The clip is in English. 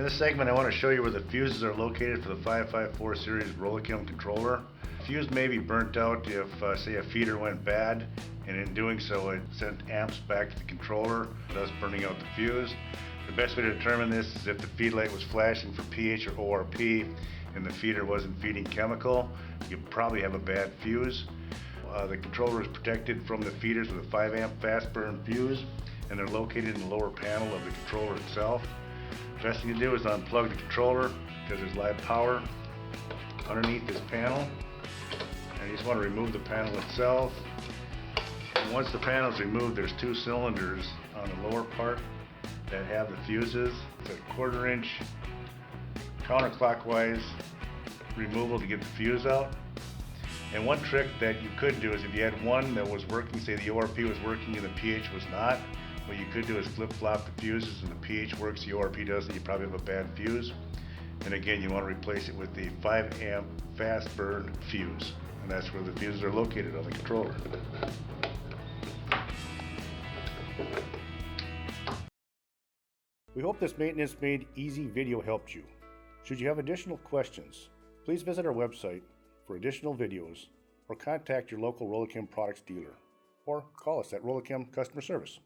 this segment I want to show you where the fuses are located for the 554 series Rola-Chem controller. Fuse may be burnt out if say a feeder went bad, and in doing so it sent amps back to the controller, thus burning out the fuse. The best way to determine this is if the feed light was flashing for pH or ORP and the feeder wasn't feeding chemical, you probably have a bad fuse. The controller is protected from the feeders with a 5 amp fast burn fuse, and they're located in the lower panel of the controller itself. The best thing to do is unplug the controller because there's live power underneath this panel. And you just want to remove the panel itself. And once the panel is removed, there's 2 cylinders on the lower part that have the fuses. It's a 1/4 inch counterclockwise removal to get the fuse out. And one trick that you could do is if you had one that was working, say the ORP was working and the pH was not, what you could do is flip-flop the fuses, and the pH works, the ORP doesn't, you probably have a bad fuse. And again, you want to replace it with the 5 amp fast burn fuse, and that's where the fuses are located on the controller. We hope this maintenance made easy video helped you. Should you have additional questions, please visit our website for additional videos or contact your local Rola-Chem products dealer or call us at Rola-Chem Customer Service.